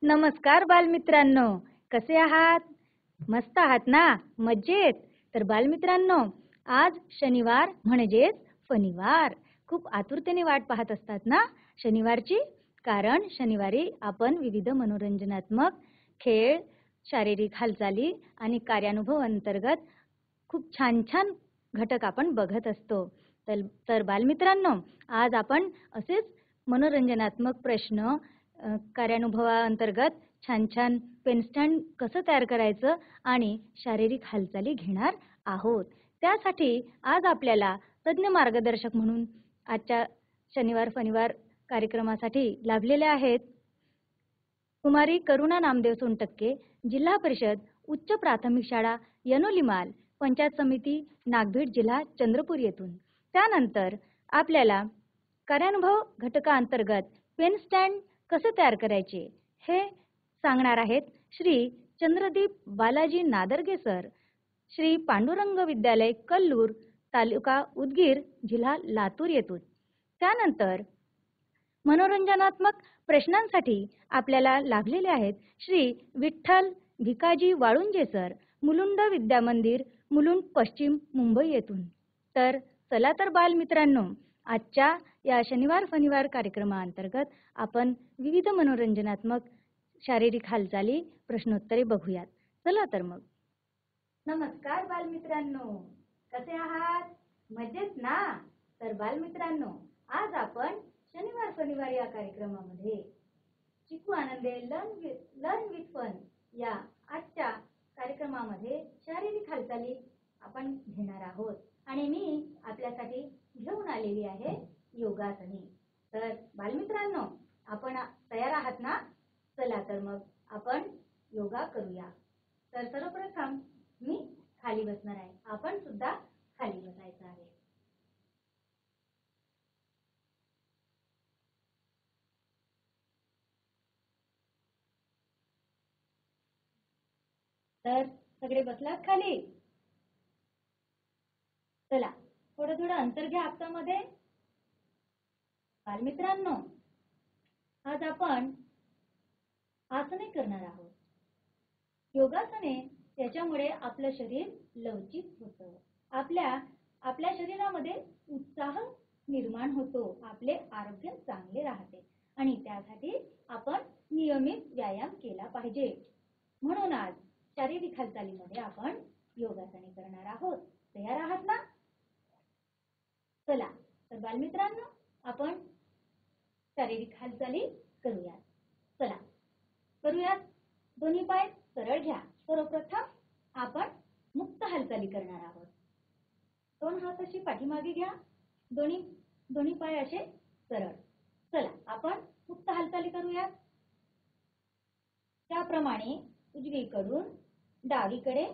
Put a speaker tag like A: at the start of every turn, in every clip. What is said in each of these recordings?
A: नमस्कार बालमित्रांनो, कसे आहात? मस्त आहात ना? मजेत? तर बालमित्रांनो, आज शनिवार म्हणजेच फनिवार. खूप आतुरतेने वाट पाहत असतात ना शनिवारची? कारण शनिवारी आपण विविध मनोरंजनात्मक खेळ, शारीरिक हालचाली आणि कार्यानुभव अंतर्गत खूप छान छान घटक आपण बघत असतो. तर बालमित्रांनो, आज आपण असेच मनोरंजनात्मक प्रश्न कार्यानुभवाअंतर्गत छान छान पेनस्टँड कसं तयार करायचं आणि शारीरिक हालचाली घेणार आहोत. त्यासाठी आज आपल्याला तज्ञ मार्गदर्शक म्हणून आजच्या शनिवार फनिवार कार्यक्रमासाठी लाभलेले आहेत कुमारी करुणा नामदेव सोनटक्के, जिल्हा परिषद उच्च प्राथमिक शाळा यनोलीमाल, पंचायत समिती नागभीड, जिल्हा चंद्रपूर येथून. त्यानंतर आपल्याला कार्यानुभव घटकाअंतर्गत पेनस्टँड कसे तयार करायचे हे सांगणार आहेत श्री चंद्रदीप बालाजी नादरगे सर, श्री पांडुरंग विद्यालय कल्लूर, तालुका उदगीर, जिल्हा लातूर येथून. त्यानंतर मनोरंजनात्मक प्रश्नांसाठी आपल्याला लाभलेले आहेत श्री विठ्ठल भिकाजी वाळुंजे सर, मुलुंड विद्यामंदिर, मुलुंड, पश्चिम मुंबई येथून. तर चला तर बालमित्रांनो, आजच्या या शनिवार फनिवार कार्यक्रमाअंतर्गत आपण विविध मनोरंजनात्मक शारीरिक हालचाली प्रश्नोत्तरे बघूयात. चला तर मग. नमस्कार बालमित्रांनो, कसे आहात? मजेत ना? तर बालमित्रांनो, आज आपण शनिवार फनिवार या कार्यक्रमामध्ये शिकू आनंदे लर्न विथ फन या आजच्या कार्यक्रमामध्ये शारीरिक हालचाली आपण घेणार आहोत आणि मी आपल्यासाठी घेऊन आलेली आहे योगासने. तर बालमित्रांनो, आपण तयार आहात ना? चला तर मग आपण योगा करूया. तर सर्वप्रथम मी खाली बसणार आहे, आपण सुद्धा खाली बसायचं आहे. तर सगळे बसलात खाली? चला थोडं थोडं अंतर घ्या आपसामध्ये. बालमित्रांनो, आज आपण आसने करणार आहोत. योगासने त्याच्यामुळे आपलं शरीर लवचिक होतं, आपल्या शरीरामध्ये उत्साह निर्माण होतो, आपले आरोग्य चांगले राहते आणि त्यासाठी आपण नियमित व्यायाम केला पाहिजे. म्हणून आज शारीरिक हालचालीमध्ये आपण योगासने करणार आहोत. तयार आहात ना? चला तर बालमित्रांनो, आपण शारीरिक हालचाली करूयात. चला करूयात. दोन्ही पाय सरळ घ्या. सर्वप्रथम आपण मुक्त हालचाली करणार आहोत. दोन हात असे पाठीमागे घ्या, दोन्ही पाय असे सरळ. चला आपण मुक्त हालचाली करूयात. त्याप्रमाणे उजवीकडून डावीकडे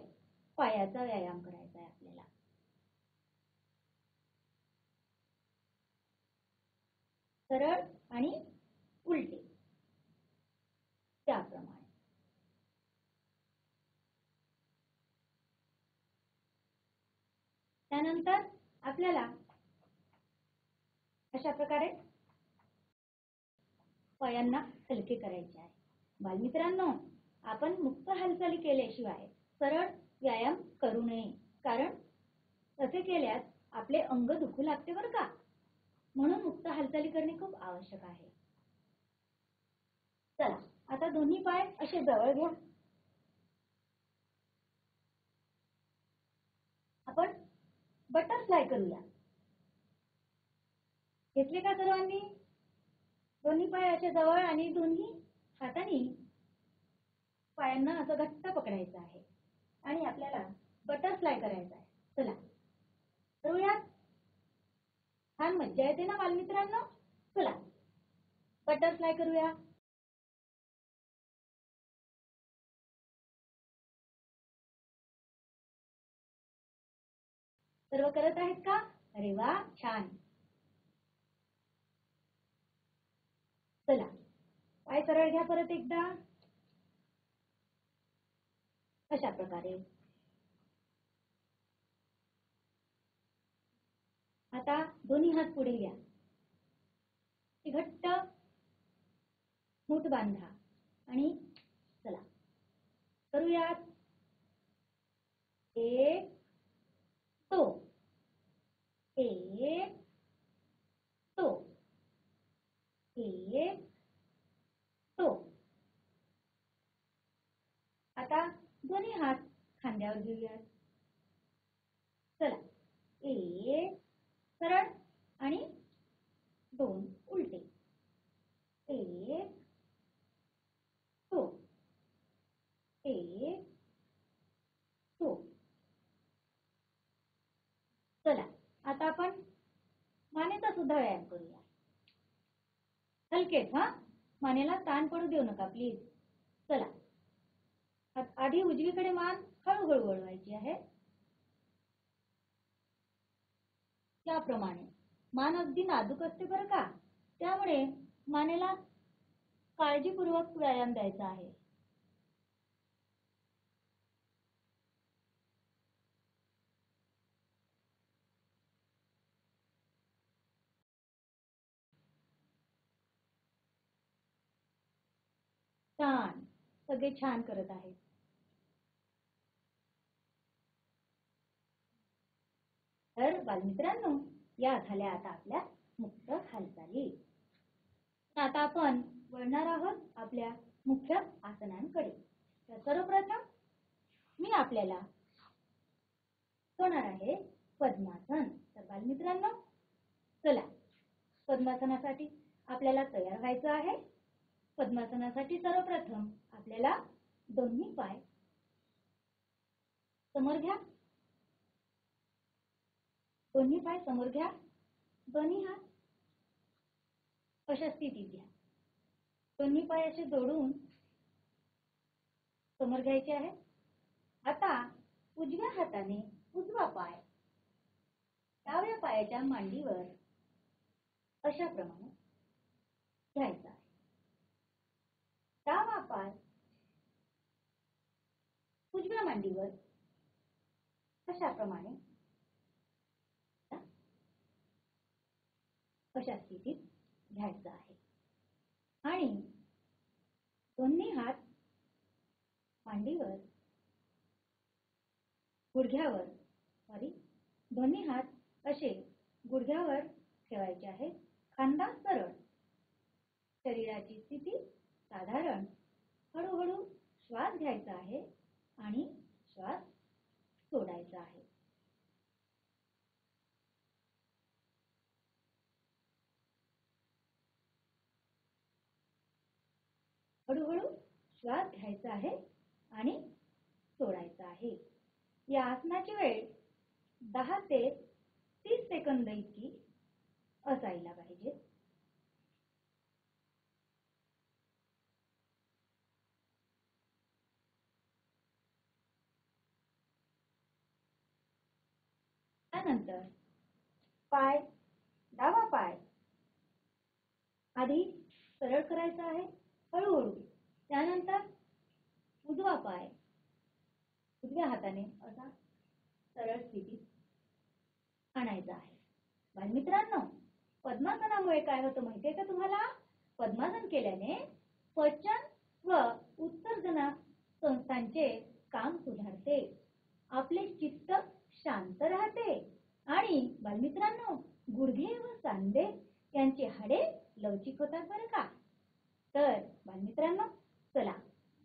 A: पायाचा व्यायाम करायचा आहे आपल्याला. सरळ आणि उलटे त्याप्रमाणे. त्यानंतर आपल्याला अशा प्रकारे पायांना हलके करायचे आहे. बालमित्रांनो, आपण मुक्त हालचाली केल्याशिवाय सरळ व्यायाम करू नये, कारण तसे केल्यास आपले अंग दुखू लागते बरं का. म्हणून मुक्त हालचाली करणे खूप आवश्यक आहे. चला आता दोन्ही पाय असे जवळ घ्या. आपण बटरफ्लाय करूया. घेतले का सर्वांनी? दोन्ही पाय असे जवळ आणि दोन्ही हातांनी पायांना असं घट्ट पकडायचं आहे आणि आपल्याला बटरफ्लाय करायचा आहे. चला करूयात. छान मज्जा येते ना बालमित्रांनो? चला बटरफ्लाय करूया. सर्व करत आहेत का? अरे वा, छान. चला पाय सरळ घ्या परत एकदा. अशा प्रकारे. आता दोन्ही हात पुढे घ्या. घट्ट मूठ बांधा आणि चला करूयात. 1 2 1 2 1 2. आता दोन्ही हात खांद्यावर घेऊयात. चला 1 सरळ आणि 2 उलटे. 1 2 1 2. चला आता आपण मानेचा सुद्धा व्यायाम करूया. हलकेच हा, मानेला ताण पडू देऊ नका प्लीज. चला आधी उजवीकडे मान हळूहळू वळवायची आहे. त्याप्रमाणे मान अगदी नाजूक असते बरं का, त्यामुळे मानेला काळजीपूर्वक व्यायाम द्यायचा आहे. छान, सगळे छान करत आहेत. तर बालमित्रांनो, या झाल्या आता आपल्या मुक्त हालचाली. आता आपण वळणार आहोत आपल्या मुख्य आसनांकडे. तर सर्वप्रथम मी आपल्याला शिकवणार आहे पद्मासन. तर बालमित्रांनो चला, पद्मासनासाठी आपल्याला तयार व्हायचं आहे. पद्मासनासाठी सर्वप्रथम आपल्याला दोन्ही पाय समोर घ्या. दोन्ही पाय समोर घ्या. दोन्ही हात अशा स्थितीत घ्या. दोन्ही पाय असे जोडून समोर घ्यायचे आहे. आता उजव्या हाताने उजवा पाय डाव्या पायाच्या मांडीवर अशा प्रमाणे घ्यायचा आहे. डावा पाय उजव्या मांडीवर अशा प्रमाणे अशा स्थितीत घ्यायचा आहे. आणि दोन्ही हात मांडीवर गुडघ्यावर दोन्ही हात असे गुडघ्यावर ठेवायचे आहेत. खांदा सरळ. शरीराची स्थिती साधारण. हळूहळू श्वास घ्यायचा आहे आणि श्वास सोडायचा आहे. हळूहळू श्वास घ्यायचा आहे आणि सोडायचा आहे. या आसनाची वेळ 10 ते 30 सेकंद इतकी असायला पाहिजे. त्यानंतर पाय डावा पाय आधी सरळ करायचा आहे हळूहळू. त्यानंतर उजवा पाय उजव्या हाताने असा सरळ स्थितीत आणायचा आहे. बालमित्रांनो, पद्मासनामुळे काय होतं माहितीये का तुम्हाला? पद्मासन केल्याने पचन व उत्सर्जना संस्थांचे काम सुधारते. आपले चित्त शांत राहते आणि बालमित्रांनो, गुडघे व सांधे यांची हाडे लवचिक होतात बरं का. तर बालमित्रांनो चला,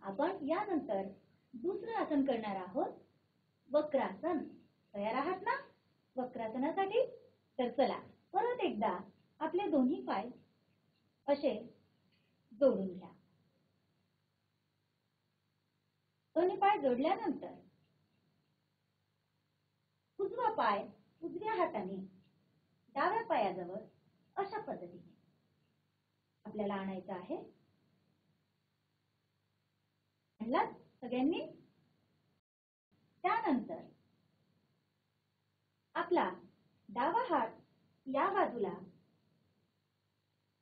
A: आपण यानंतर दुसरं आसन करणार आहोत, वक्रासन. तयार आहात ना वक्रासनासाठी? तर चला परत एकदा आपले दोन्ही पाय असे जोडून घ्या. दोन्ही पाय जोडल्यानंतर उजवा पाय उजव्या हाताने डाव्या पायाजवळ अशा पद्धतीने आपल्याला आणायचं आहे. आणलात सगळ्यांनी? त्यानंतर आपला डावा हात या बाजूला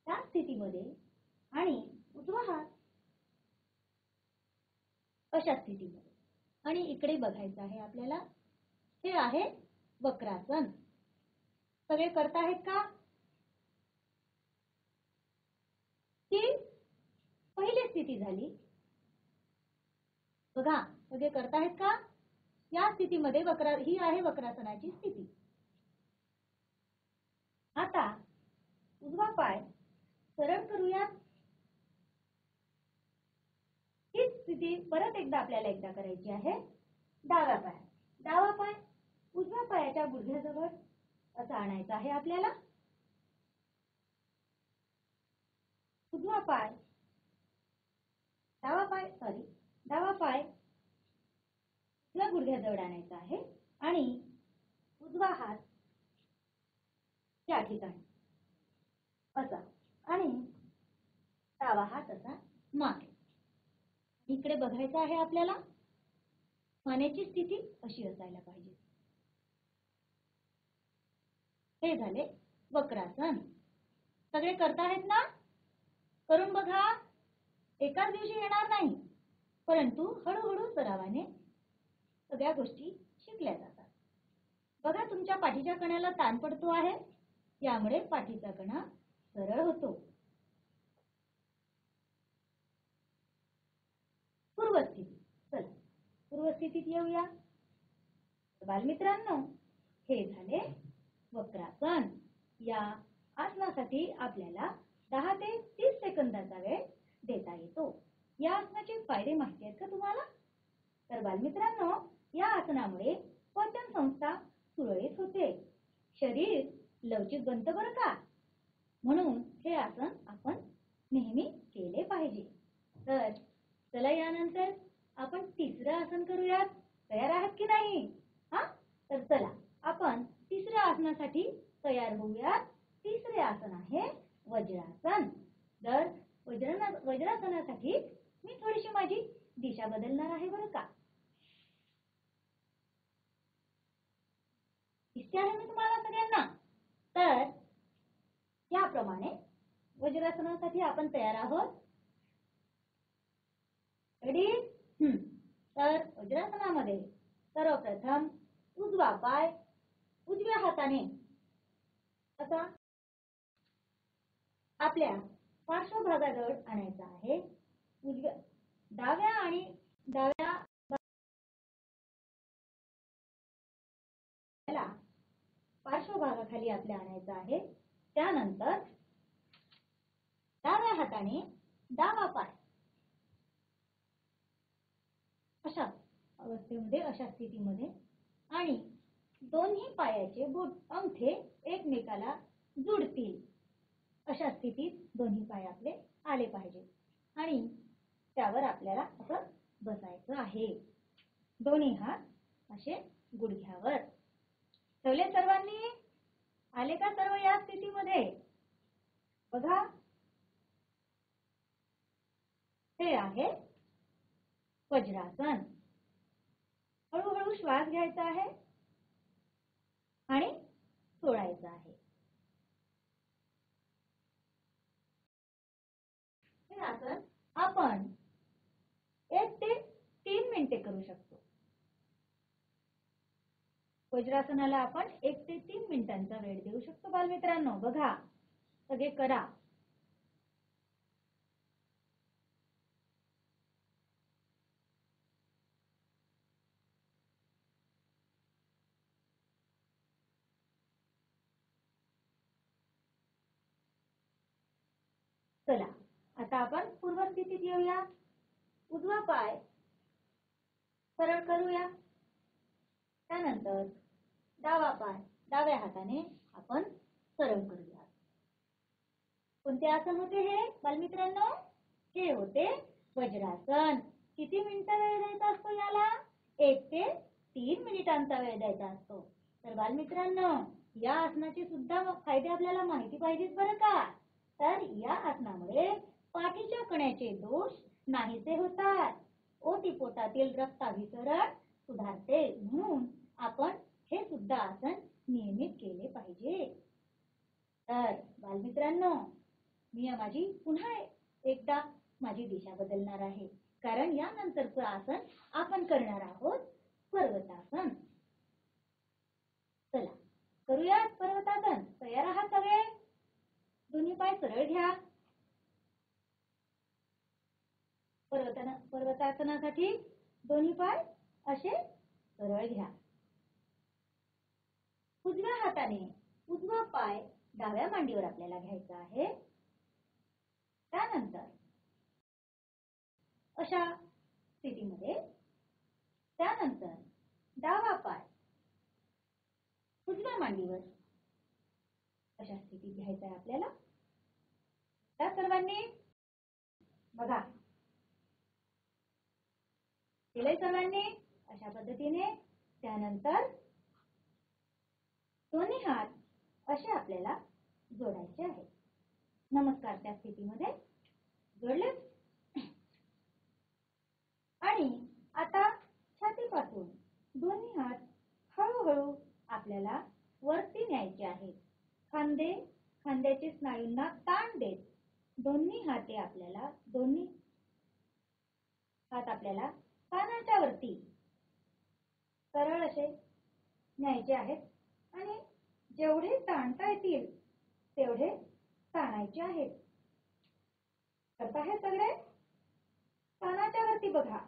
A: त्या स्थितीमध्ये आणि उजवा हात अशा स्थितीमध्ये आणि इकडे बघायचं आहे आपल्याला. हे आहे वक्रासन. सगळे करत आहेत का? ही पहिली स्थिती झाली. बघा सगळे करतायत का? या स्थितीमध्ये ही आहे वक्रासनाची स्थिती. आता उजवा पाय सरळ करूया. हीच स्थिती परत एकदा आपल्याला करायची आहे. डावा पाय उजव्या पायाच्या गुडघ्याजवळ असा आणायचा आहे आपल्याला. डावा पाय उजव्या गुडघ्याजवळ आणायचा आहे आणि उजवा हात या ठिकाणी असा आणि डावा हात असा मागे. इकडे बघायचं आहे आपल्याला. मानेची स्थिती अशी असायला पाहिजे. हे झाले वक्रासन. सगळे करतायत ना? करून बघा. एकाच दिवशी येणार नाही, परंतु हळूहळू सरावाने सगळ्या गोष्टी शिकल्या जातात. बघा तुमच्या पाठीच्या कण्याला ताण पडतो आहे, यामुळे पाठीचा कणा सरळ होतो. पूर्वस्थिती. चला पूर्वस्थितीत येऊया. बालमित्रांनो, हे झाले वक्रासन. या आसनासाठी आपल्याला 10 ते 30 सेकंदाचा वेळ देता येतो. या आसनाचे फायदे माहिती आहेत का तुम्हाला? तर बालमित्रांनो, या आसनामुळे पचन संस्था सुरळीत होते. शरीर लवचिक बनतं बरं का. म्हणून हे आसन आपण नेहमी केले पाहिजे. तर चला यानंतर आपण तिसरं आसन करूयात. तयार आहात की नाही? तर चला आपण तिसऱ्या आसनासाठी तयार होऊयात. तिसरे आसन आहे वज्रासन. तर वज्रासनासाठी मी थोडीशी माझी दिशा बदलणार आहे बरं का. दिसते आहे मी तुम्हाला सगळ्यांना? तर याप्रमाणे वज्रासनासाठी आपण तयार आहोत. रेडी? तर वज्रासनामध्ये सर्वप्रथम उजवा पाय उजव्या हाताने असा आपल्या पार्श्वभागाजवळ आणायचा आहे. डाव्या पार्श्वभागाखाली आपल्या आणायचा आहे. त्यानंतर डाव्या हाताने डावा पाय अशा अवस्थेमध्ये, अशा स्थितीमध्ये आणि दोन्ही पायाचे अंगठे एकमेकाला जुडतील अशा स्थितीत दोन्ही पाय आपले आले पाहिजेत आणि त्यावर आपल्याला असं बसायचं आहे. दोन्ही हात असे गुडघ्यावर ठेवले. सर्वांनी आले का सर्व या स्थितीमध्ये? बघा हे आहे वज्रासन. हळूहळू श्वास घ्यायचा आहे आणि सोडायचा आहे. हे आसन आपण 1 ते 3 मिनिटे करू शकतो. वज्रासनाला आपण 1 ते 3 मिनिटांचा वेळ देऊ शकतो बालमित्रांनो. बघा सगळे करा. चला आता आपण पूर्वस्थितीत येऊया. उजवा पाय सरळ करूया. त्यानंतर डावा पाय डाव्या हाताने आपण सरळ करूया. कोणते आसन होते हे बालमित्रांनो? हे होते वज्रासन. किती मिनिटं वेळ द्यायचा असतो याला? 1 ते 3 मिनिटांचा वेळ द्यायचा असतो. तर बालमित्रांनो, या आसनाचे सुद्धा फायदे आपल्याला माहिती पाहिजेत बरं का. तर या आसनामुळे पाठीच्या कण्याचे दोष नाहीसे होतात. ओटीपोटातील रक्ताभिसरण सुधारते. म्हणून आपण हे सुद्धा आसन नियमित केले पाहिजे. तर बालमित्रांनो, मी माझी पुन्हा एकदा माझी दिशा बदलणार आहे, कारण यानंतरचं आसन आपण करणार आहोत पर्वतासन. चला करूयात पर्वतासन. तयार आहात सगळे? दोन्ही पाय सरळ घ्या. पर्वतासनासाठी दोन्ही पाय असे सरळ घ्या. उजव्या हाताने उजवा पाय डाव्या मांडीवर आपल्याला घ्यायचा आहे. त्यानंतर अशा स्थितीमध्ये त्यानंतर डावा पाय उजव्या मांडीवर अशा स्थितीत घ्यायचा आहे आपल्याला. त्या सर्वांनी बघा केलंय सर्वांनी अशा पद्धतीने. त्यानंतर दोन्ही हात असे आपल्याला जोडायचे आहेत. नमस्कार त्या स्थितीमध्ये जोडले. आणि आता छातीपासून दोन्ही हात हळूहळू आपल्याला वरती न्यायचे आहेत. खांद्याचे स्नायूंना ताण देत दोन्ही हात आपल्याला कानाच्या वरती सरळ असे न्यायचे आहेत. आणि जेवढे ताणता येतील तेवढे ताणायचे आहेत. करता हे सगळे कानाच्या वरती बघा.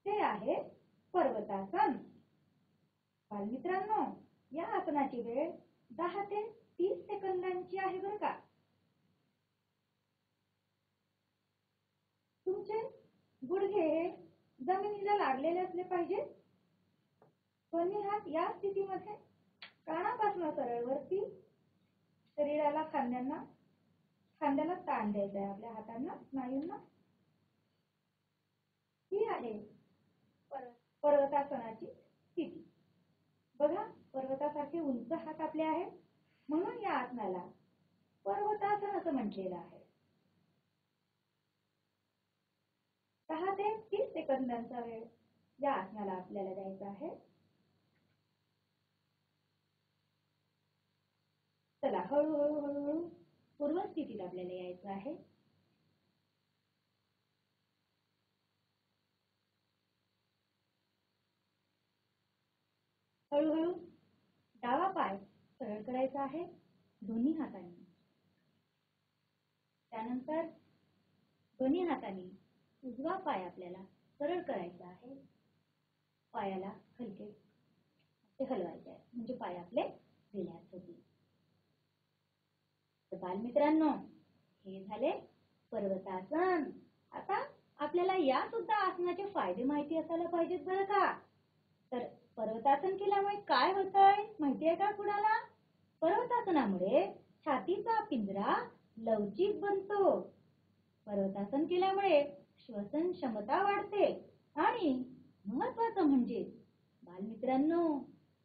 A: हे आहे पर्वतासन. बालमित्रांनो, या आसनाची वेळ 10 ते 30 सेकंदांची आहे बरं का. तुमचे गुडघे हे जमिनीला लागलेले असले पाहिजे. दोन्ही हात या स्थितीमध्ये कानापासून सरळ वरती शरीराला खांद्याला ताण द्यायचा आहे आपल्या हातांना स्नायूंना. ही आहे पर्वतासनाची स्थिती. बघा पर्वतासारखे उंच हात आपले आहेत म्हणून या आसनाला पर्वतासन असं म्हटलेलं आहे. 10 ते 30 सेकंदांचा वेळ या आसनाला आपल्याला द्यायचा आहे. चला हळूहळू हळूहळू पूर्वस्थितीत आपल्याला यायचं आहे. हळूहळू डावा पाय सरळ करायचा आहे दोन्ही हातांनी. त्यानंतर दोन्ही हातांनी उजवा पाय आपल्याला सरळ करायचा आहे. पायाला हलके हलवायचे आहे म्हणजे पाय आपले रिलॅक्स होतील. तर बालमित्रांनो, हे झाले पर्वतासन. आता आपल्याला या सुद्धा आसनाचे फायदे माहिती असायला पाहिजेत बरं का. तर पर्वतासन केल्यामुळे काय होतंय माहिती आहे का कुणाला? पर्वतासनामुळे छातीचा पिंजरा लवचिक बनतो. पर्वतासन केल्यामुळे श्वसन क्षमता वाढते. आणि महत्वाचं म्हणजे बालमित्रांनो,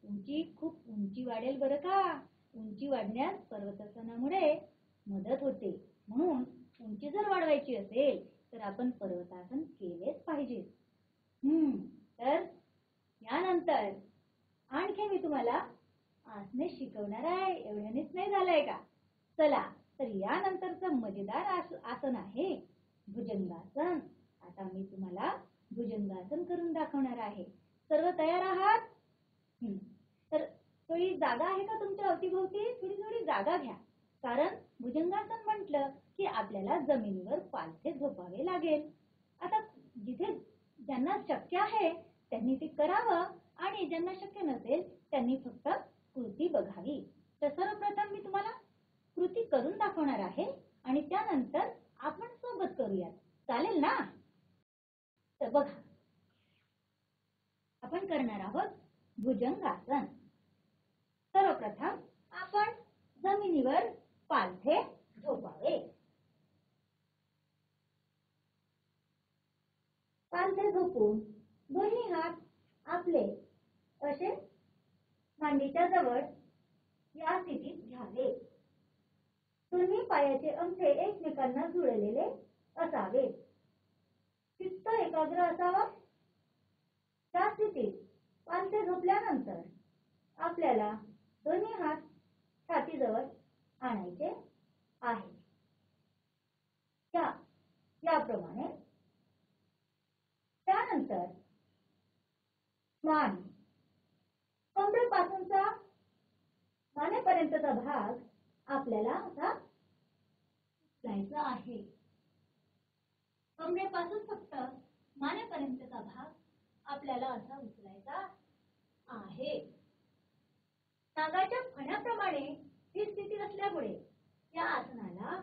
A: तुमची खूप उंची वाढेल बरं का. उंची वाढण्यास पर्वतासनामुळे मदत होते. म्हणून उंची जर वाढवायची असेल तर आपण पर्वतासन केलेच पाहिजे. तर यानंतर आणखी मी तुम्हाला आसने शिकवणार आहे. एवढ्यानेच नाही झालंय का. चला तर यानंतरचं मजेदार आसन आहे भुजंगासन. आता मी तुम्हाला भुजंगासन करून दाखवणार आहे. सर्व तयार आहात? तर थोडी जागा आहे का तुमच्या अवतीभोवती? थोडी जागा घ्या. कारण भुजंगासन म्हटलं की आपल्याला जमिनीवर पालथे झोपावे लागेल. आता जिथे ज्यांना शक्य आहे त्यांनी ते करावं आणि ज्यांना शक्य नसेल त्यांनी फक्त कृती बघावी. तर सर्वप्रथम मी तुम्हाला कृती करून दाखवणार आहे आणि त्यानंतर आपण सोबत करूयात. चालेल ना? तर बघा आपण करणार आहोत भुजंगासन. सर्वप्रथम आपण जमिनीवर पालथे झोपावे. पालथे झोपून दोन्ही हात आपले असे मांडीच्या जवळ या स्थितीत घ्यावे. दोन्ही पायाचे अंगठे एकमेकांना जुळलेले असावे. चित्त एकाग्र असावं. त्या स्थितीत पालथे झोपल्यानंतर आपल्याला दोन्ही हात छातीजवळ आणायचे आहे. याप्रमाणे. त्यानंतर मान कमरेपासूनचा मानेपर्यंतचा भाग आपल्याला असा उचलायचा आहे. कमरेपासून फक्त मानेपर्यंतचा भाग आपल्याला असा उचलायचा आहे. नागाच्या फण्याप्रमाणे ही स्थिती असल्यामुळे या आसनाला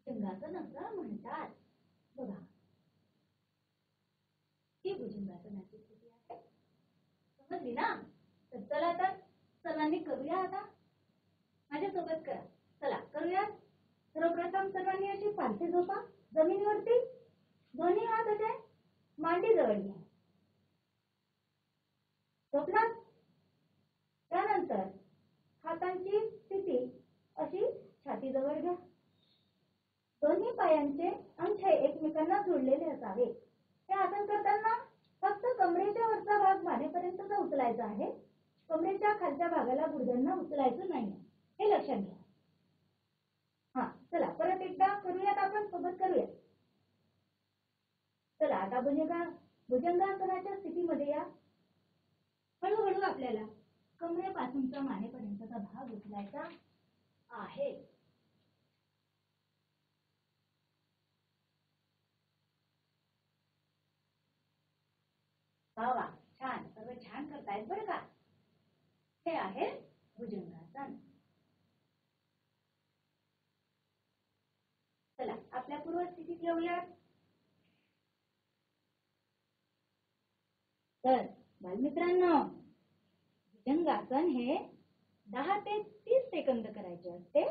A: भुजंगासन असं म्हणतात. बघा, ही भुजंगासनाची स्थिती आहे. समजली ना? तर चला तर सर्वांनी करूया. आता माझ्यासोबत करा. चला करूया. सर्वप्रथम सर्वांनी अशी पालथी झोपा जमिनीवरती. दोन्ही हात असे मांडी जवळ घ्या. झोपला. त्यानंतर हातांची स्थिती अशी छातीजवळ घ्या. दोन्ही पायांचे अंगठे एकमेकांना जोडलेले असावे. हे आसन करताना फक्त कमरेच्या वरचा भाग मानेपर्यंतचा उचलायचा आहे. कमरेच्या खालच्या भागाला गुडघ्यांना उचलायचं नाही, हे लक्षात घ्या. हा, चला परत एकदा करूयात. आपण सोबत करूया. चला आता भुजंगासनाच्या स्थितीमध्ये या. हळूहळू आपल्याला कमरेपासूनचा मानेपर्यंतचा भाग उचलायचा आहे. वा, छान. सर्व छान करतायत बरं का. हे आहे भुजंगासन. चला आपल्या पूर्वस्थितीत येऊयात. तर बालमित्रांनो, भुजंगासन हे 10 ते 30 सेकंद करायचे असते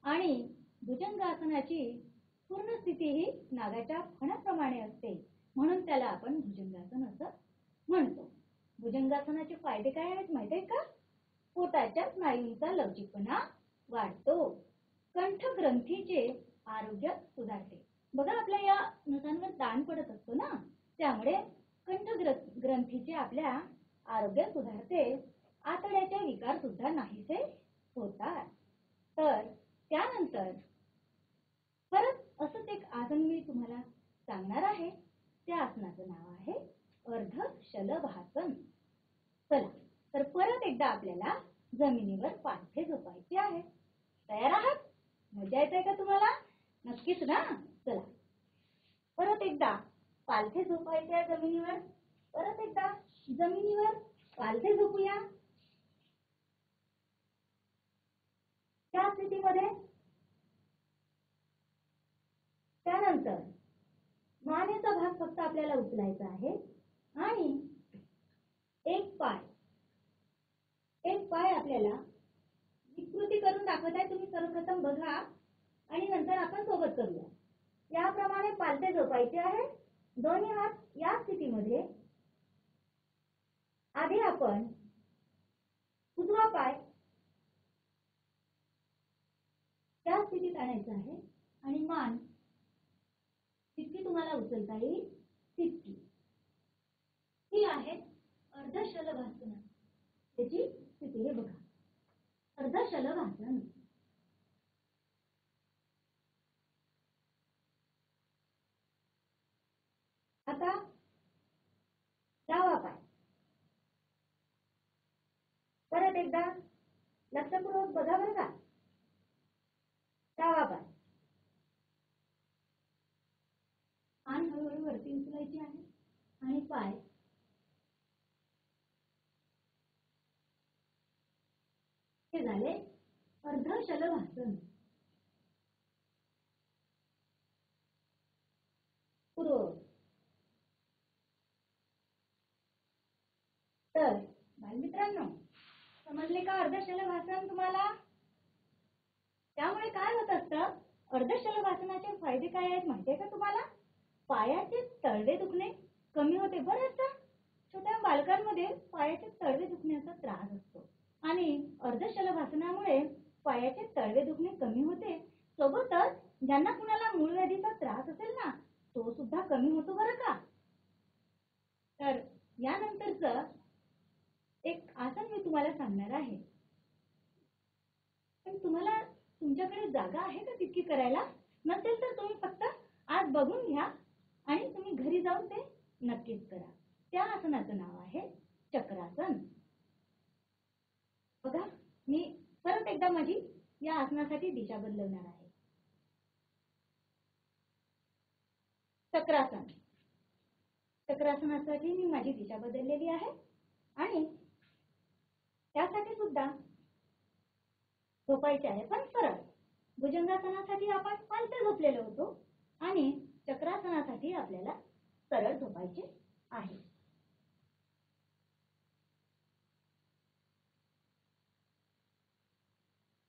A: आणि भुजंगासनाची पूर्ण स्थिती ही नागाच्या फण्याप्रमाणे असते, म्हणून त्याला आपण भुजंगासन असं म्हणतो. भुजंगासनाचे फायदे काय आहेत माहिती आहे का? पोटाच्या स्नायूंचा लवचिकपणा वाढतो. कंठग्रंथीचे आरोग्य सुधारते. बघा, आपल्या या नसांवर ताण पडत असतो ना, त्यामुळे कंठग्रंथीचे आपल्या आरोग्य सुधारते. आतड्याचे विकार सुद्धा नाहीसे होतात. तर त्यानंतर परत असंच एक आसन मी तुम्हाला सांगणार आहे. त्या आसनाचं नाव आहे अर्धशलभासन. चला तर परत एकदा आपल्याला जमिनीवर पालथे झोपायचे आहे. तयार आहात? मजा येते का तुम्हाला? नक्कीच ना. चला परत एकदा पालथे झोपायचे आहे जमिनीवर. परत एकदा जमिनीवर पालथे झोपूया. त्या स्थितीमध्ये त्यानंतर मानेचा भाग फक्त आपल्याला उचलायचा आहे आणि एक पाय आपल्याला विकृती करून दाखवत आहे. तुम्ही सर्वप्रथम बघा आणि नंतर आपण सोबत करूया. याप्रमाणे पालथे झोपायचे आहे. दोन्ही हात या स्थितीमध्ये. आधी आपण उजवा पाय त्या स्थितीत आणायचा आहे आणि मान जितकी तुम्हाला उचलता येईल तितकी. ही आहे अर्धशलभासन. त्याची स्थिती हे बघा, अर्धशलभासन. आता डावा पाय परत एकदा लक्षपूर्वक बघा बरं का. डावा पाय मान हळूहळू वरती उचलायची आहे आणि पाय हे झाले अर्धशलभासन. तर बालमित्रांनो, समजले का अर्धशलभासन तुम्हाला? त्यामुळे काय होत असतं, अर्धशलभासनाचे फायदे काय आहेत माहिती आहे का तुम्हाला? पायाचे तळवे दुखणे कमी होते. बऱ्याचदा छोट्या बालकांमध्ये पायाचे तळवे दुखण्याचा त्रास असतो आणि अर्धशलभासनामुळे पायाचे तळवे दुखणे कमी होते. सोबतच ज्यांना कुणाला मूळव्याधीचा त्रास असेल ना, तो सुद्धा कमी होतो बरं का. तर यानंतरचं एक आसन मी तुम्हाला सांगणार आहे. पण तुम्हाला तुमच्याकडे जागा आहे का तितकी करायला? नसेल तर तुम्ही फक्त आज बघून घ्या आणि तुम्ही घरी जाऊन ते नक्कीच करा. त्या आसनाचं नाव आहे चक्रासन. बघा, मी परत एकदा माझी या आसनासाठी दिशा बदलवणार आहे. चक्रासन. चक्रासनासाठी मी माझी दिशा बदललेली आहे आणि त्यासाठी सुद्धा झोपायचे आहे, पण सरळ. भुजंगासनासाठी आपण पालथे झोपलेलो होतो आणि चक्रासनासाठी आपल्याला सरळ झोपायचे आहे.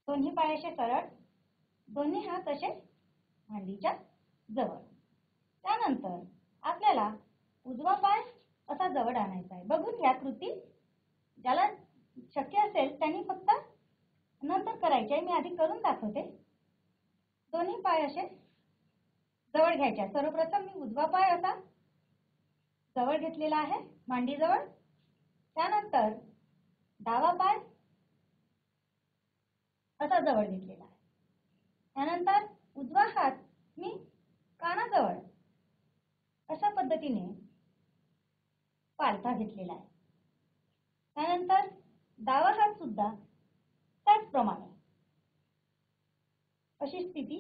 A: दोन्ही पाय असे सरळ, दोन्ही हात असे मांडीच्या जवळ. त्यानंतर आपल्याला उजवा पाय असा जवळ आणायचा आहे. बघून घ्या कृती. ज्याला शक्य असेल त्यांनी फक्त नंतर करायचे आहे, मी आधी करून दाखवते. दोन्ही पाय असे जवळ घ्यायचे. सर्वप्रथम मी उजवा पाय असा जवळ घेतलेला आहे मांडी जवळ. त्यानंतर डावा पाय असा जवळ घेतलेला आहे. त्यानंतर उजवा हात मी कानाजवळ अशा पद्धतीने पालथा घेतलेला आहे. त्यानंतर डावा हात सुद्धा त्याचप्रमाणे अशी स्थिती.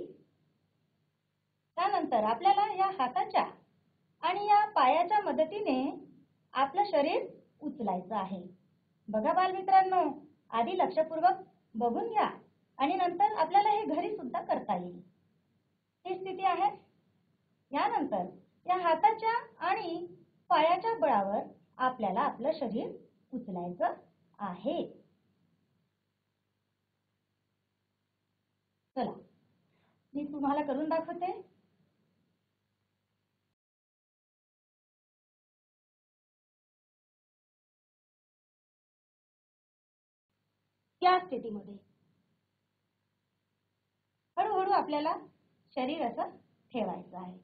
A: त्यानंतर आपल्याला या हाताच्या आणि या पायाच्या मदतीने आपलं शरीर उचलायचं आहे. बघा बालमित्रांनो, आधी लक्षपूर्वक बघून घ्या आणि नंतर आपल्याला हे घरी सुद्धा करता येईल. ही स्थिती आहे. यानंतर या हाताच्या आणि पायाच्या बळावर आपल्याला आपलं शरीर उचलायचं आहे. चला, मी तुम्हाला करून दाखवते. या स्थितीमध्ये हळूहळू आपल्याला शरीर असं ठेवायचं आहे.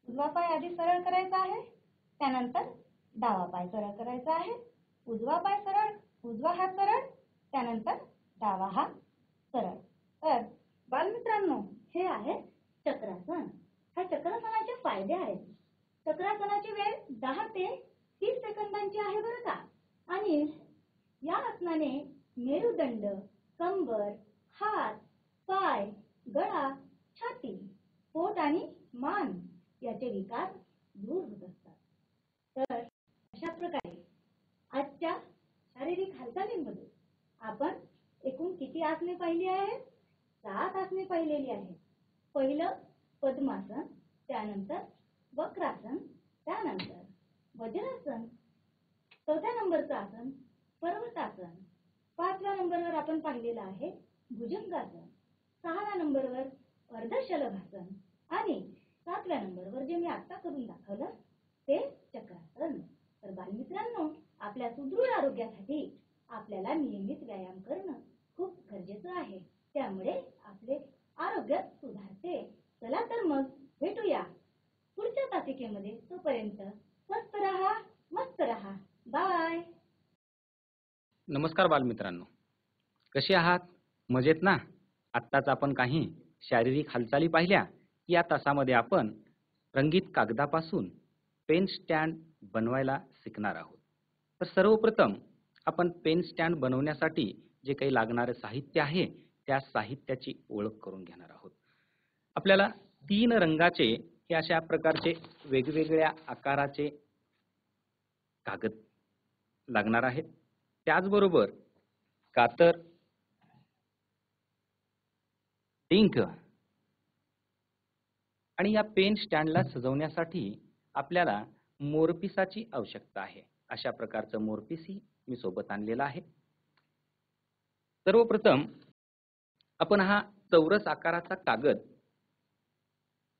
A: उजवा पाय आधी सरळ करायचा आहे, त्यानंतर डावा पाय सरळ करायचा आहे. उजवा पाय सरळ, उजवा हात सरळ, त्यानंतर डावा हात सरळ. तर बालमित्रांनो, हे आहे चक्रासन. हा चक्रासनाचे फायदे आहेत. चक्रासनाची वेळ 10 ते 30 सेकंदांची आहे बरं का. आणि या आसनाने मेरुदंड, कंबर, हात, पाय, गळा, छाती, पोट आणि मान याचे विकार दूर होत असतात. तर अशा प्रकारे आजच्या शारीरिक हालचालींमध्ये आपण एकूण किती आसने पाहिली आहेत? 7 आसने पाहिलेली आहेत. पहिलं पद्मासन, त्यानंतर वक्रासन, त्यानंतर वज्रासन, 4थ्या नंबरचं आसन पर्वतासन, 5व्या नंबरवर आपण पाहिलेलं आहे भुजंगासन, 6व्या नंबरवर अर्धशलभासन आणि 7व्या नंबरवर जे मी आता करून दाखवलं ते चक्रासन. तर बालमित्रांनो, आपल्या सुदृढ आरोग्यासाठी आपल्याला नियमित व्यायाम करणं खूप गरजेचं आहे. त्यामुळे आपले आरोग्य सुधारते. चला तर मग भेटूया पुढच्या तासिकेमध्ये. तोपर्यंत स्वस्थ रहा, मस्त रहा. बाय.
B: नमस्कार बालमित्रांनो, कसे आहात? मजेत ना? आत्ताच आपण काही शारीरिक हालचाली पाहिल्या. या तासामध्ये आपण रंगीत कागदापासून पेन स्टँड बनवायला शिकणार आहोत. तर सर्वप्रथम आपण पेन स्टँड बनवण्यासाठी जे काही लागणारे साहित्य आहे त्या साहित्याची ओळख करून घेणार आहोत. आपल्याला 3 रंगाचे हे अशा प्रकारचे वेगवेगळ्या आकाराचे कागद लागणार आहेत. त्याचबरोबर कातर, इंक आणि या पेन स्टँडला सजवण्यासाठी आपल्याला मोरपिसाची आवश्यकता आहे. अशा प्रकारचं मोरपिसी मी सोबत आणलेला आहे. सर्वप्रथम आपण हा चौरस आकाराचा कागद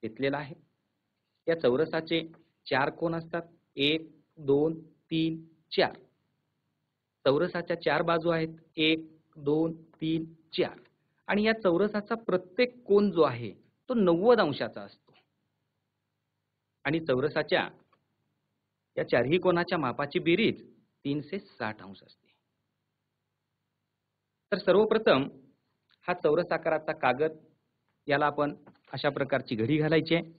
B: घेतलेला आहे. या चौरसाचे 4 कोन असतात. 1, 2, 3, 4. चौरसाच्या 4 बाजू आहेत. 1, 2, 3, 4. आणि या चौरसाचा प्रत्येक कोन जो आहे तो 90 अंशाचा असतो. आणि चौरसाच्या या 4ही कोनाच्या मापाची बेरीज 360 अंश असते. तर सर्वप्रथम हा चौरस आकाराचा कागद, याला आपण अशा प्रकारची घडी घालायची आहे.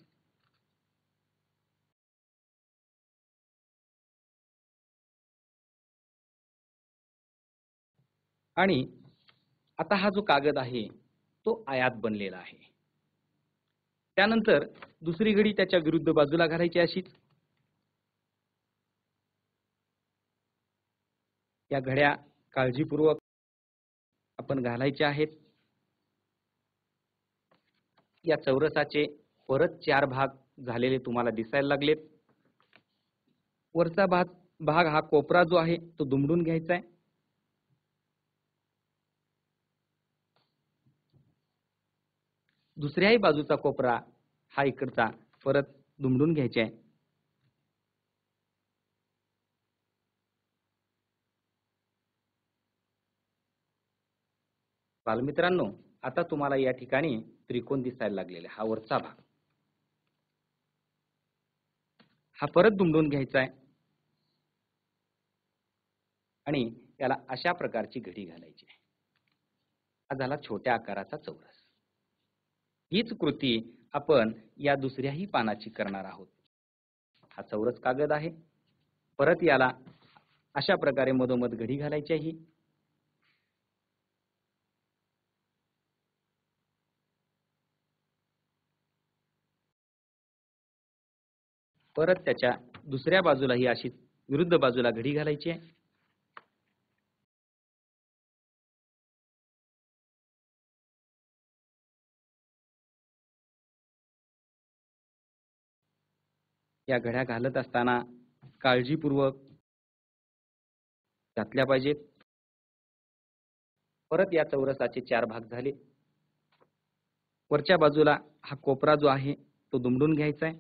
B: आणि आता हा जो कागद आहे तो आयात बनलेला आहे. त्यानंतर दुसरी घडी त्याच्या विरुद्ध बाजूला घालायची अशीच. या घड्या काळजीपूर्वक आपण घालायच्या आहेत. या चौरसाचे परत 4 भाग झालेले तुम्हाला दिसायला लागलेत. वरचा भाग भाग हा कोपरा जो आहे तो दुमडून घ्यायचा आहे. दुसऱ्याही बाजूचा कोपरा हा इकडचा परत दुमडून घ्यायचा आहे. बालमित्रांनो, आता तुम्हाला या ठिकाणी त्रिकोण दिसायला लागलेला आहे. हा वरचा भाग हा परत दुमडून घ्यायचा आहे आणि त्याला अशा प्रकारची घडी घालायची आहे. हा झाला छोट्या आकाराचा चौरस. हीच कृती आपण या दुसऱ्याही पानाची करणार आहोत. हा चौरस कागद आहे. परत याला अशा प्रकारे मधोमध घडी घालायची आहे. परत त्याच्या दुसऱ्या बाजूला ही अशी विरुद्ध बाजूला घडी घालायची आहे. या घड्या घालत असताना काळजीपूर्वक घातल्या पाहिजेत. परत या चौरसाचे 4 भाग झाले. वरच्या बाजूला हा कोपरा जो आहे तो दुमडून घ्यायचा आहे.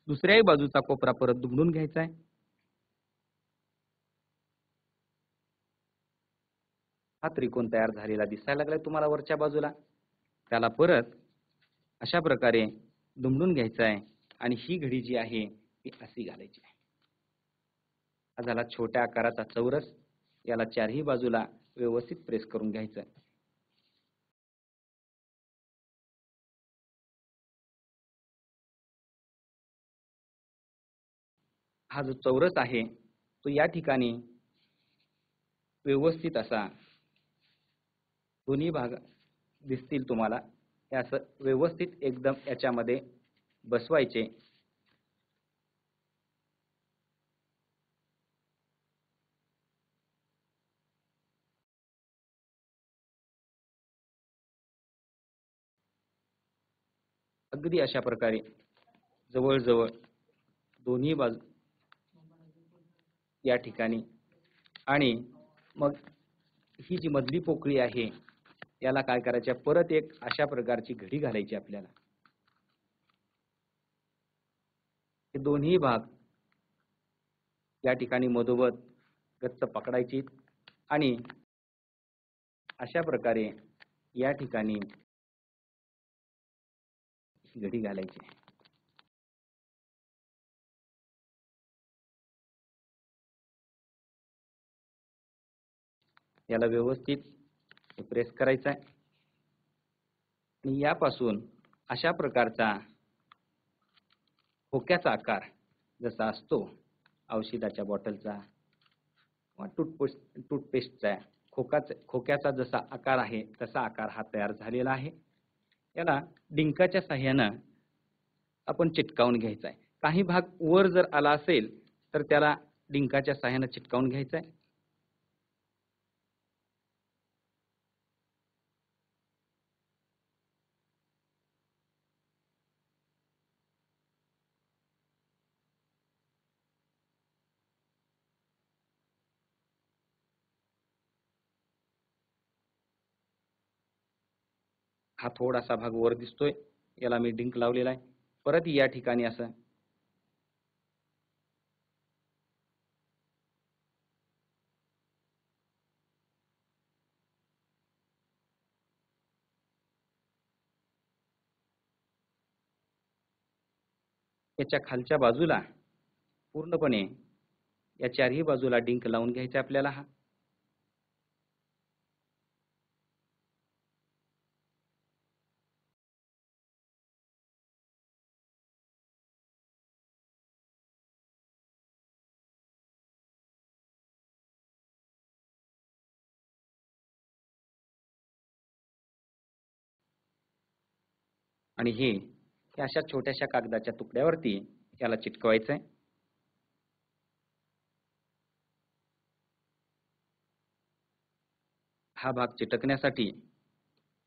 B: दुसऱ्याही बाजूचा कोपरा परत दुमडून घ्यायचा आहे. हा त्रिकोण तयार झालेला दिसायला लागलाय तुम्हाला वरच्या बाजूला. त्याला परत अशा प्रकारे दुमडून घ्यायचा आहे आणि ही घडी जी आहे ती अशी घालायची आहे. हा झाला छोट्या आकाराचा चौरस. याला चारही बाजूला व्यवस्थित प्रेस करून घ्यायचं आहे. हा जो चौरस आहे तो या ठिकाणी व्यवस्थित असा दोन्ही भाग दिसतील तुम्हाला. हे असं व्यवस्थित एकदम याच्यामध्ये बसवायचे. अगदी अशा प्रकारे जवळजवळ दोन्ही बाजू या ठिकाणी आणि मग ही जी मधली पोकळी आहे याला काय करायचे, परत एक अशा प्रकारची घडी घालायची आपल्याला. हे दोन्ही भाग या ठिकाणी मधोमध गच्च पकडायची आणि अशा प्रकारे या ठिकाणी घडी घालायची. याला व्यवस्थित प्रेस करायचं आहे आणि यापासून अशा प्रकारचा खोक्याचा आकार जसा असतो औषधाच्या बॉटलचा किंवा टूथपेस्टचा खोक्याचा जसा आकार आहे तसा आकार हा तयार झालेला आहे. याला डिंकाच्या साह्यानं आपण चिटकावून घ्यायचा आहे. काही भाग वर जर आला असेल तर त्याला डिंकाच्या साह्यानं चिटकावून घ्यायचा आहे. हा थोडासा भाग वर दिसतोय, याला मी डिंक लावलेला आहे. परत या ठिकाणी असं याच्या खालच्या बाजूला पूर्णपणे या चारही बाजूला डिंक लावून घ्यायचा आपल्याला. हा आणि हे अशा छोट्याशा कागदाच्या तुकड्यावरती याला चिटकवायचं आहे. हा भाग चिटकण्यासाठी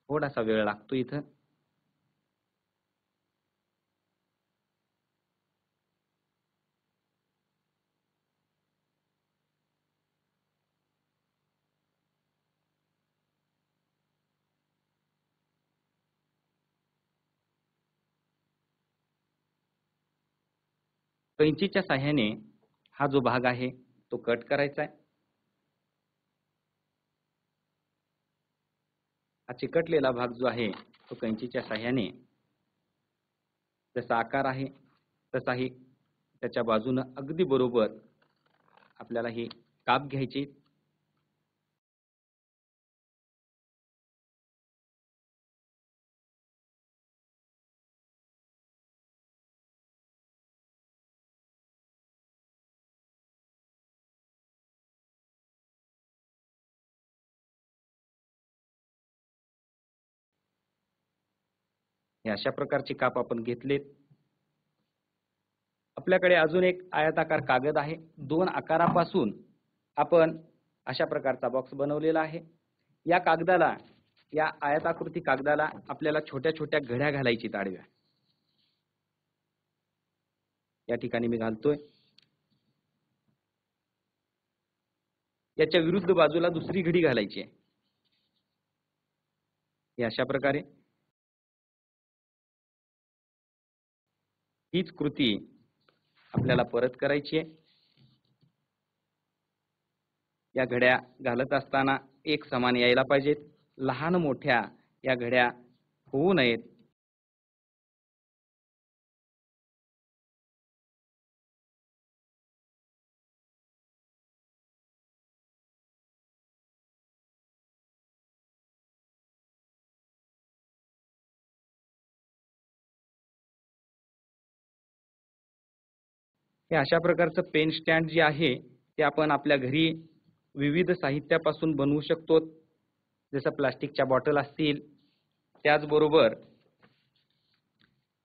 B: थोडासा वेळ लागतो इथं. कैंचीच्या साहाय्याने हा जो भाग आहे तो कट करायचा आहे. हा चिकटलेला भाग जो आहे तो कैंचीच्या साहाय्याने जसा आकार आहे तसाही त्याच्या बाजूनं अगदी बरोबर आपल्याला ही काप घ्यायची. हे अशा प्रकारची काप आपण घेतलेत. आपल्याकडे अजून एक आयताकार कागद आहे. 2 आकारापासून आपण अशा प्रकारचा बॉक्स बनवलेला आहे. या कागदाला, या आयताकृती कागदाला आपल्याला छोट्या छोट्या घड्या घालायची आडव्या. या ठिकाणी मी घालतोय. याच्या विरुद्ध बाजूला दुसरी घडी घालायची आहे. हे अशा प्रकारे हीच कृती आपल्याला परत करायची आहे. या घड्या घालत असताना एक समान यायला पाहिजेत. लहान मोठ्या या घड्या होऊ नयेत. हे अशा प्रकारचं पेन स्टँड जे आहे ते आपण आपल्या घरी विविध साहित्यापासून बनवू शकतो. जसं प्लास्टिकच्या बॉटल असतील, त्याचबरोबर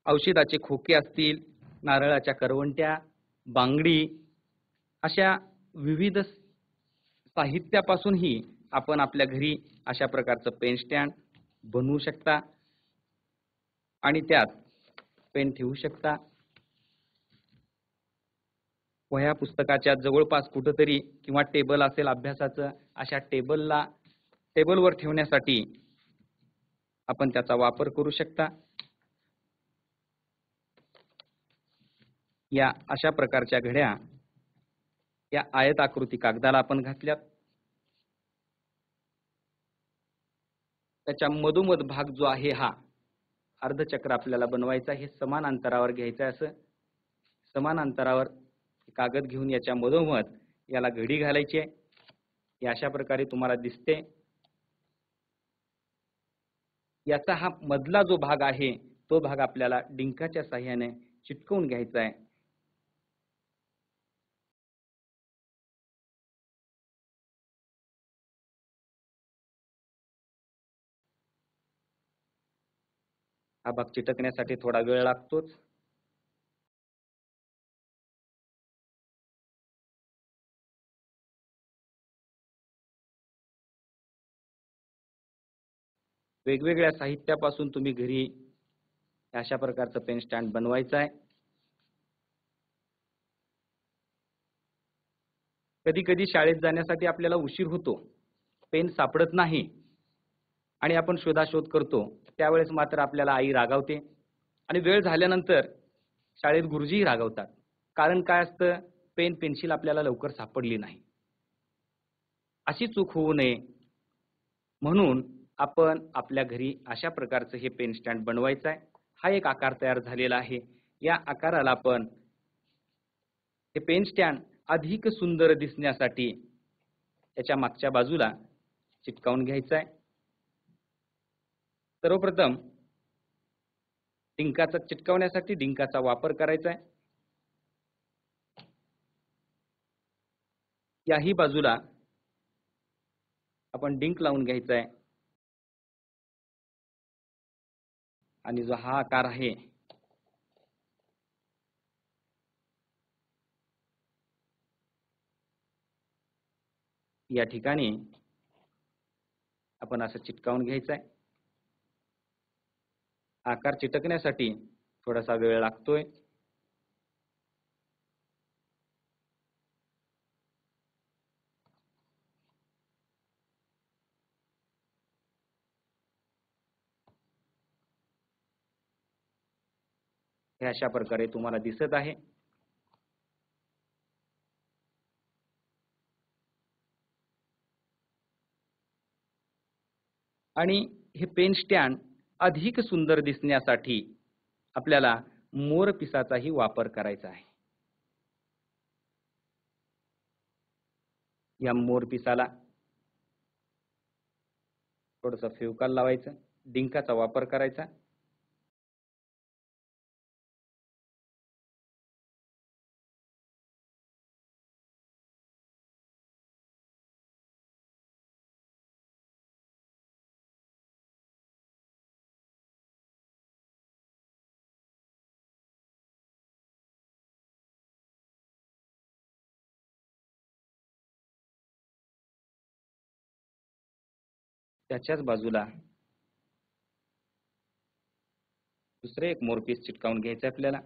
B: औषधाचे खोके असतील, नारळाच्या करवंट्या, बांगडी अशा विविध साहित्यापासूनही आपण आपल्या घरी अशा प्रकारचं पेन स्टँड बनवू शकता आणि त्यात पेन ठेवू शकता. वह्या पुस्तकाच्या जवळपास कुठेतरी किंवा टेबल असेल अभ्यासाचं, अशा टेबलवर ठेवण्यासाठी आपण त्याचा वापर करू शकता. या अशा प्रकारच्या घड्या या आयताकृती कागदाला आपण घातल्यात. त्याच्या मधोमध भाग जो आहे हा अर्धचक्र आपल्याला बनवायचा. हे समान अंतरावर घ्यायचं आहे. असं समान अंतरावर कागद घेऊन याच्या मधोमध याला घडी घालायची आहे. हे अशा प्रकारे तुम्हाला दिसते. याचा हा मधला जो भाग आहे तो भाग आपल्याला डिंकाच्या साहाय्याने चिटकवून घ्यायचा आहे. हा भाग चिटकण्यासाठी थोडा वेळ लागतोच. वेगवेगळ्या साहित्यापासून तुम्ही घरी अशा प्रकारचं पेन स्टँड बनवायचं आहे. कधी कधी शाळेत जाण्यासाठी आपल्याला उशीर होतो, पेन सापडत नाही आणि आपण शोधाशोध करतो. त्यावेळेस मात्र आपल्याला आई रागावते आणि वेळ झाल्यानंतर शाळेत गुरुजीही रागावतात. कारण काय असतं, पेन पेन्सिल आपल्याला लवकर सापडली नाही. अशी चूक होऊ नये म्हणून आपण आपल्या घरी अशा प्रकारचं हे पेन स्टँड बनवायचं आहे. हा एक आकार तयार झालेला आहे. या आकाराला आपण हे पेन स्टँड अधिक सुंदर दिसण्यासाठी त्याच्या मागच्या बाजूला चिटकावून घ्यायचं आहे. सर्वप्रथम डिंकाचा चिटकवण्यासाठी डिंकाचा वापर करायचा आहे. याही बाजूला आपण डिंक लावून घ्यायचा आहे आणि जो हा आकार आहे या ठिकाणी आपण असं चिटकावून घ्यायचं आहे. आकार चिटकण्यासाठी थोडासा वेळ लागतोय. हे अशा प्रकारे तुम्हाला दिसत आहे. आणि हे पेन स्टँड अधिक सुंदर दिसण्यासाठी आपल्याला मोरपिसाचाही वापर करायचा आहे. या मोरपिसाला थोडंसं फेविकॉल लावायचं, डिंकाचा वापर करायचा. त्याच्याच बाजूला दुसरे एक मोरपीस चिटकावून घ्यायचं आपल्याला.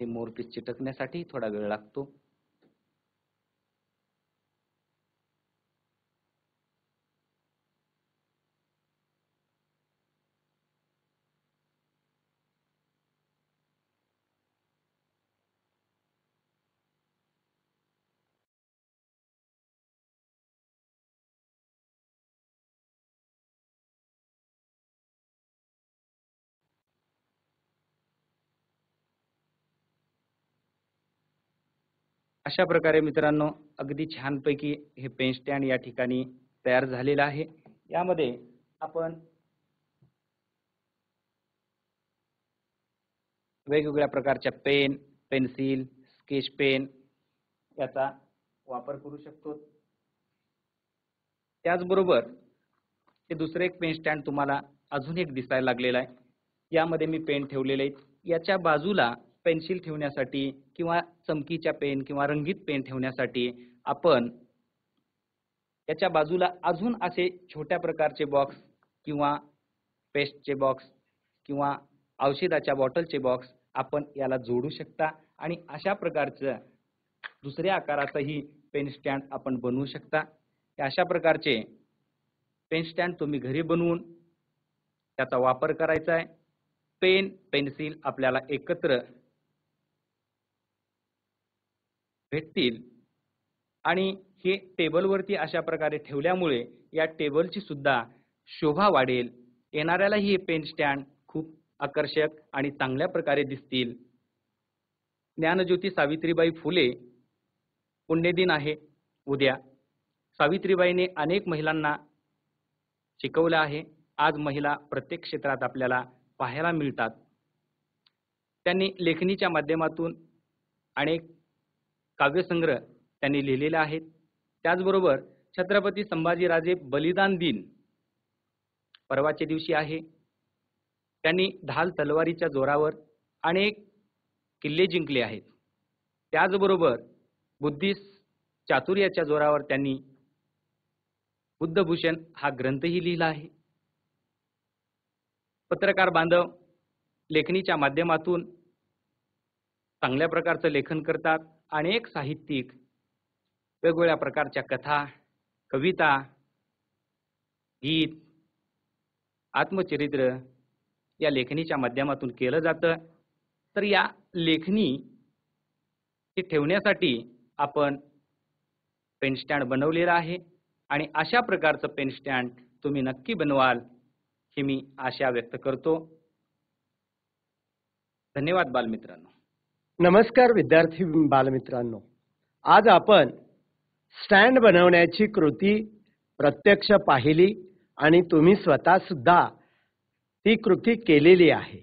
B: हे मोरपीस चिटकण्यासाठी थोडा वेळ लागतो. अशा प्रकारे मित्रांनो अगदी छानपैकी हे पेन स्टँड या ठिकाणी तयार झालेलं आहे. यामध्ये आपण वेगवेगळ्या प्रकारच्या पेन, पेन्सिल, स्केच पेन याचा वापर करू शकतो. त्याचबरोबर हे दुसरे एक पेन स्टँड तुम्हाला अजून एक दिसायला लागलेलं आहे. यामध्ये मी पेन ठेवलेले आहेत. याच्या बाजूला पेन्सिल ठेवण्यासाठी किंवा चमकीच्या पेन किंवा रंगीत पेन ठेवण्यासाठी आपण याच्या बाजूला अजून असे छोट्या प्रकारचे बॉक्स किंवा पेस्टचे बॉक्स किंवा औषधाच्या बॉटलचे बॉक्स आपण याला जोडू शकता आणि अशा प्रकारचं दुसऱ्या आकाराचंही पेन स्टँड आपण बनवू शकता. अशा प्रकारचे पेन स्टँड तुम्ही घरी बनवून त्याचा वापर करायचा आहे. पेन, पेन्सिल आपल्याला एकत्र भेटतील आणि हे टेबलवरती अशा प्रकारे ठेवल्यामुळे या टेबलची सुद्धा शोभा वाढेल. येणाऱ्यालाही हे पेन स्टँड खूप आकर्षक आणि चांगल्या प्रकारे दिसतील. ज्ञानज्योती सावित्रीबाई फुले पुण्यदिन आहे उद्या. सावित्रीबाईंनी अनेक महिलांना शिकवलं आहे. आज महिला प्रत्येक क्षेत्रात आपल्याला पाहायला मिळतात. त्यांनी लेखणीच्या माध्यमातून अनेक काव्यसंग्रह त्यांनी लिहिलेले आहेत. त्याचबरोबर छत्रपती संभाजीराजे बलिदान दिन परवाच्या दिवशी आहे. त्यांनी ढाल तलवारीच्या जोरावर अनेक किल्ले जिंकले आहेत. त्याचबरोबर बुद्धिस्ट चातुर्याच्या जोरावर त्यांनी बुद्धभूषण हा ग्रंथही लिहिला आहे. पत्रकार बांधव लेखणीच्या माध्यमातून चांगल्या प्रकारचं लेखन करतात. अनेक साहित्यिक वेगवेगळ्या प्रकारच्या कथा, कविता, गीत, आत्मचरित्र या लेखणीच्या माध्यमातून केलं जातं. तर या लेखणी हे ठेवण्यासाठी आपण पेन स्टँड बनवलेला आहे आणि अशा प्रकारचं पेन स्टँड तुम्ही नक्की बनवाल ही मी आशा व्यक्त करतो. धन्यवाद बालमित्रांनो.
C: नमस्कार विद्यार्थी बालमित्रांनो. आज आपण स्टँड बनवण्याची कृती प्रत्यक्ष पाहिली आणि तुम्ही स्वतः सुद्धा ती कृती केलेली आहे.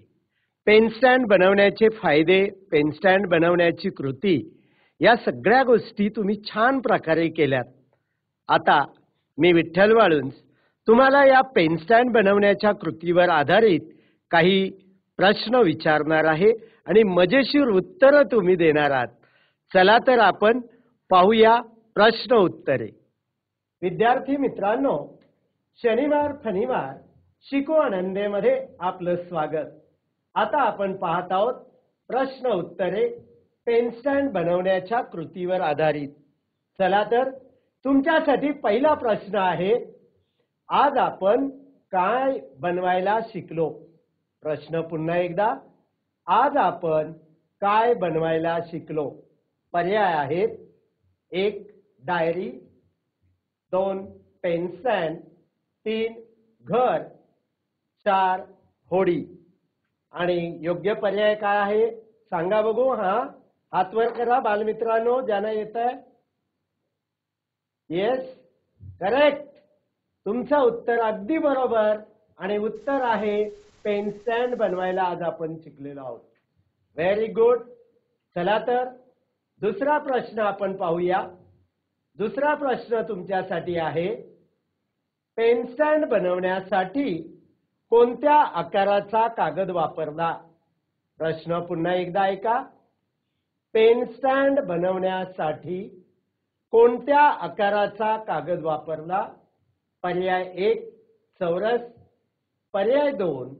C: पेन स्टँड बनवण्याचे फायदे, पेन स्टँड बनवण्याची कृती, या सगळ्या गोष्टी तुम्ही छान प्रकारे केल्यात. आता मी विठ्ठल वाळुंज तुम्हाला या पेन स्टँड बनवण्याच्या कृतीवर आधारित काही प्रश्न विचारणार आहे आणि मजेशीर उत्तरं तुम्ही देणार आहात. चला तर आपण पाहूया प्रश्न उत्तरे. विद्यार्थी मित्रांनो, शनिवार फनिवार शिको आनंदेमध्ये आपलं स्वागत. आता आपण पाहत आहोत प्रश्न उत्तरे पेन स्टँड बनवण्याच्या कृतीवर आधारित. चला तर तुमच्यासाठी पहिला प्रश्न आहे, आज आपण काय बनवायला शिकलो? प्रश्न पुन्हा एकदा, आज आपण काय बनवायला शिकलो? पर्याय आहेत, 1 डायरी, 2 पेन स्टँड, 3 घर, 4 होडी. आणि योग्य पर्याय काय आहे सांगा बघू. हात वर करा बालमित्रांनो ज्यांना येत आहे. Yes, correct. तुमचं उत्तर अगदी बरोबर आणि उत्तर आहे पेन स्टँड बनवायला आज आपण शिकलेलो आहोत. Very good. चला तर दुसरा प्रश्न आपण पाहूया. दुसरा प्रश्न तुमच्यासाठी आहे, पेन स्टँड बनवण्यासाठी कोणत्या आकाराचा कागद वापरला? प्रश्न पुन्हा एकदा ऐका. पेन स्टँड बनवण्यासाठी कोणत्या आकाराचा कागद वापरला? पर्याय 1 चौरस, पर्याय 2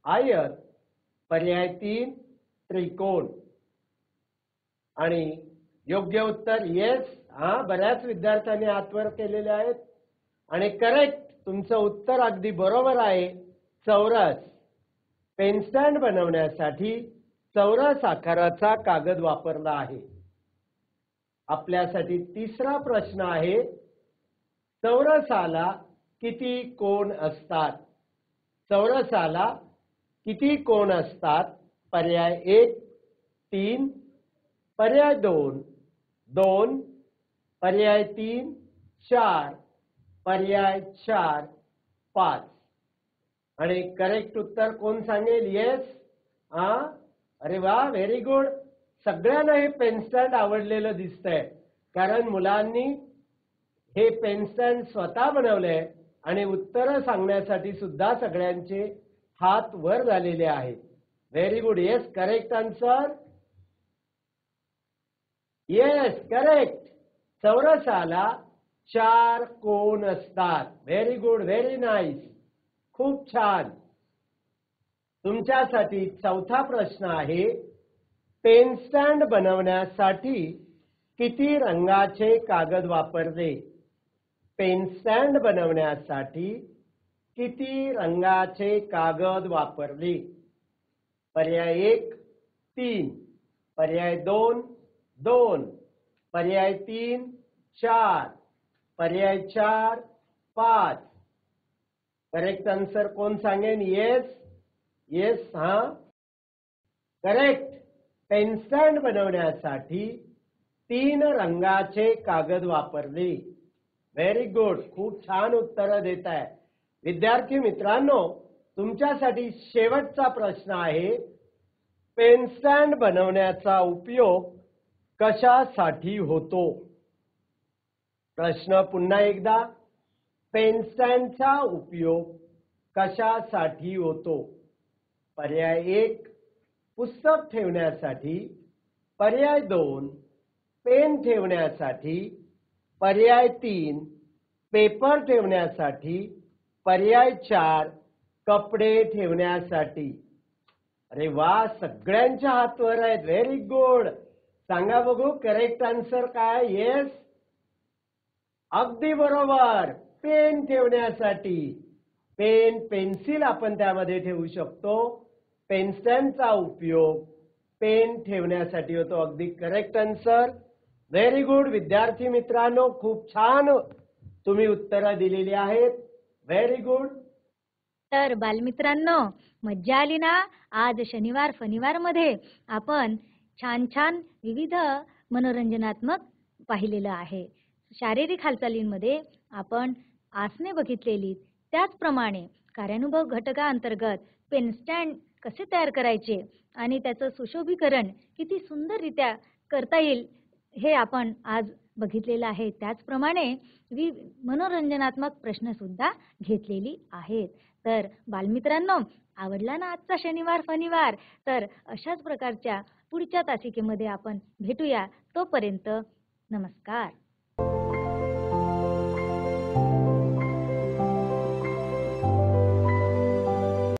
C: आयत, पर्याय 3 त्रिकोण. आणि योग्य उत्तर येस. बऱ्याच विद्यार्थ्यांनी हातवर केलेले आहेत आणि करेक्ट. तुमचं उत्तर अगदी बरोबर आहे, चौरस. पेन स्टँड बनवण्यासाठी चौरस आकाराचा कागद वापरला आहे. आपल्यासाठी तिसरा प्रश्न आहे, चौरसाला किती कोण असतात? चौरसाला किती कोण असतात? पर्याय 1 3, पर्याय 2 2, पर्याय 3 4, पर्याय 4 5. आणि करेक्ट उत्तर कोण सांगेल? येस. अरे वा, व्हेरी गुड. सगळ्यांना हे पेन स्टँड आवडलेलं दिसतंय, कारण मुलांनी हे पेन स्टँड स्वतः बनवलंय आणि उत्तरं सांगण्यासाठी सुद्धा सगळ्यांचे हात वर झालेले आहेत. Very good. Yes, correct answer. Yes, correct. चौरसाला 4 कोण असतात. व्हेरी गुड, व्हेरी नाईस, खूप छान. तुमच्यासाठी चौथा प्रश्न आहे, पेन स्टँड बनवण्यासाठी किती रंगाचे कागद वापरले? पेन स्टँड बनवण्यासाठी किती रंगाचे कागद वापरले? पर्याय 1 3, पर्याय 2 2, पर्याय 3 4, पर्याय 4 5. करेक्ट आन्सर कोण सांगेन? Yes. Yes. Correct. Pen stand बनवण्यासाठी 3 रंगाचे कागद वापरले. व्हेरी गुड, खूप छान उत्तरं देत आहे. विद्यार्थी मित्रांनो, तुमच्यासाठी शेवटचा प्रश्न आहे, पेन स्टँड बनवण्याचा उपयोग कशासाठी होतो? प्रश्न पुन्हा एकदा, पेन स्टँडचा उपयोग कशासाठी होतो? पर्याय 1 पुस्तक ठेवण्यासाठी, पर्याय 2 पेन ठेवण्यासाठी, पर्याय 3 पेपर ठेवण्यासाठी, पर्याय 4 कपडे ठेवण्यासाठी. अरे वा, सगळ्यांच्या हातवर आहेत. Very good. सांगा बघू करेक्ट आन्सर काय? येस, अगदी बरोबर. पेन ठेवण्यासाठी. पेन पेन्सिल आपण त्यामध्ये ठेवू शकतो. पेन स्टँडचा उपयोग पेन ठेवण्यासाठी होतो. अगदी करेक्ट आन्सर. Very good. विद्यार्थी मित्रांनो, खूप छान तुम्ही उत्तरं दिलेली आहेत. Very good.
A: तर बालमित्रांनो, मज्जा आली ना? आज शनिवार फनिवार मध्ये आपण छान छान विविध मनोरंजनात्मक पाहिलेलं आहे. शारीरिक हालचालींमध्ये आपण आसने बघितलेली, त्याचप्रमाणे कार्यानुभव घटकाअंतर्गत पेन स्टँड कसे तयार करायचे आणि त्याचं सुशोभीकरण किती सुंदररित्या करता येईल हे आपण आज बघितलेलं आहे. त्याचप्रमाणे मनोरंजनात्मक प्रश्न सुद्धा घेतलेली आहेत. तर बालमित्रांनो, आवडला ना आजचा शनिवार? तर अशाच प्रकारच्या पुढच्या तासिकेमध्ये आपण भेटूया. तोपर्यंत नमस्कार.